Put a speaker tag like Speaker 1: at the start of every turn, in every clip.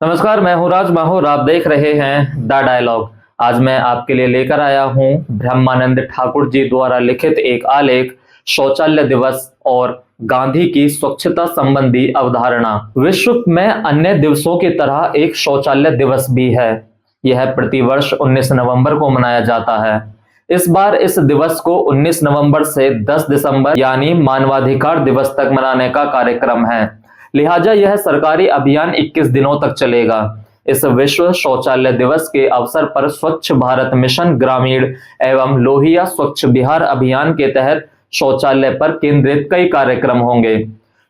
Speaker 1: नमस्कार, मैं हूँ राज माहौर। आप देख रहे हैं द डायलॉग। आज मैं आपके लिए लेकर आया हूँ ब्रह्मानंद ठाकुर जी द्वारा लिखित एक आलेख, शौचालय दिवस और गांधी की स्वच्छता संबंधी अवधारणा। विश्व में अन्य दिवसों की तरह एक शौचालय दिवस भी है। यह प्रतिवर्ष 19 नवंबर को मनाया जाता है। इस बार इस दिवस को 19 नवंबर से 10 दिसंबर यानी मानवाधिकार दिवस तक मनाने का कार्यक्रम है। लिहाजा यह सरकारी अभियान 21 दिनों तक चलेगा। इस विश्व शौचालय दिवस के अवसर पर स्वच्छ भारत मिशन ग्रामीण एवं लोहिया स्वच्छ बिहार अभियान के तहत शौचालय पर केंद्रित कई कार्यक्रम होंगे।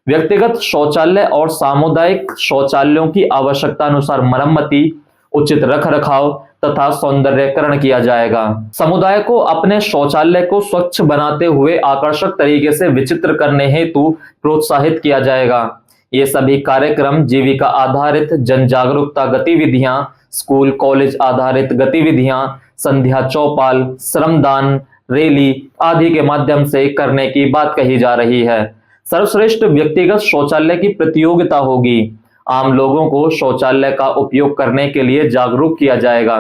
Speaker 1: व्यक्तिगत शौचालय और सामुदायिक शौचालयों की आवश्यकता अनुसार मरम्मति, उचित रख रखाव तथा सौंदर्यकरण किया जाएगा। समुदाय को अपने शौचालय को स्वच्छ बनाते हुए आकर्षक तरीके से विचित्र करने हेतु प्रोत्साहित किया जाएगा। ये सभी कार्यक्रम जीविका आधारित जन जागरूकता गतिविधियां, स्कूल कॉलेज आधारित गतिविधियां, संध्या चौपाल, श्रमदान, रैली आदि के माध्यम से करने की बात कही जा रही है। सर्वश्रेष्ठ व्यक्तिगत शौचालय की प्रतियोगिता होगी। आम लोगों को शौचालय का उपयोग करने के लिए जागरूक किया जाएगा।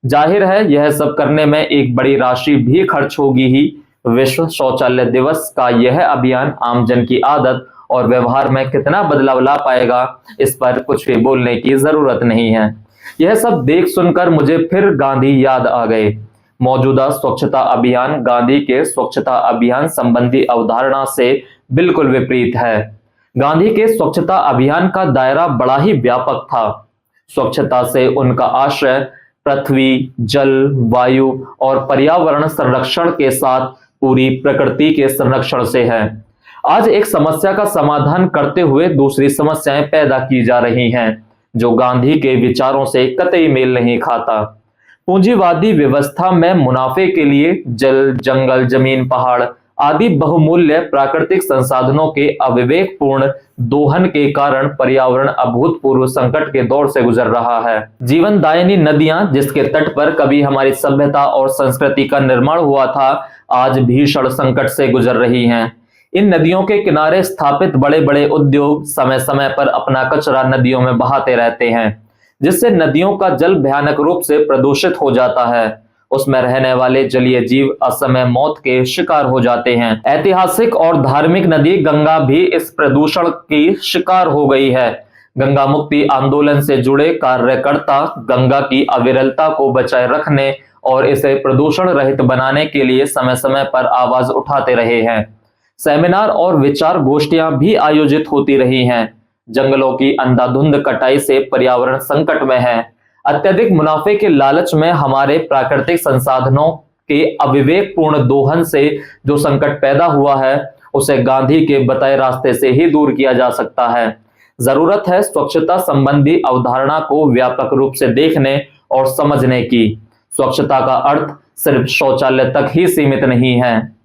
Speaker 1: जाहिर है यह सब करने में एक बड़ी राशि भी खर्च होगी ही। विश्व शौचालय दिवस का यह अभियान आमजन की आदत और व्यवहार में कितना बदलाव ला पाएगा, इस पर कुछ भी बोलने की जरूरत नहीं है। यह सब देख सुनकर मुझे फिर गांधी याद आ गए। मौजूदा स्वच्छता अभियान गांधी के स्वच्छता अभियान संबंधी अवधारणा से बिल्कुल विपरीत है। गांधी के स्वच्छता अभियान का दायरा बड़ा ही व्यापक था। स्वच्छता से उनका आशय पृथ्वी, जल, वायु और पर्यावरण संरक्षण के साथ पूरी प्रकृति के संरक्षण से है। आज एक समस्या का समाधान करते हुए दूसरी समस्याएं पैदा की जा रही हैं, जो गांधी के विचारों से कतई मेल नहीं खाता। पूंजीवादी व्यवस्था में मुनाफे के लिए जल, जंगल, जमीन, पहाड़ आदि बहुमूल्य प्राकृतिक संसाधनों के अविवेकपूर्ण दोहन के कारण पर्यावरण अभूतपूर्व संकट के दौर से गुजर रहा है। जीवनदायिनी नदियां, जिसके तट पर कभी हमारी सभ्यता और संस्कृति का निर्माण हुआ था, आज भीषण संकट से गुजर रही हैं। इन नदियों के किनारे स्थापित बड़े बड़े उद्योग समय समय पर अपना कचरा नदियों में बहाते रहते हैं, जिससे नदियों का जल भयानक रूप से प्रदूषित हो जाता है। उसमें रहने वाले जलीय जीव असमय मौत के शिकार हो जाते हैं। ऐतिहासिक और धार्मिक नदी गंगा भी इस प्रदूषण की शिकार हो गई है। गंगा मुक्ति आंदोलन से जुड़े कार्यकर्ता गंगा की अविरलता को बचाए रखने और इसे प्रदूषण रहित बनाने के लिए समय समय पर आवाज उठाते रहे हैं। सेमिनार और विचार गोष्ठियां भी आयोजित होती रही हैं। जंगलों की अंधाधुंध कटाई से पर्यावरण संकट में है। अत्यधिक मुनाफे के लालच में हमारे प्राकृतिक संसाधनों के अविवेकपूर्ण दोहन से जो संकट पैदा हुआ है, उसे गांधी के बताए रास्ते से ही दूर किया जा सकता है। जरूरत है स्वच्छता संबंधी अवधारणा को व्यापक रूप से देखने और समझने की। स्वच्छता का अर्थ सिर्फ शौचालय तक ही सीमित नहीं है।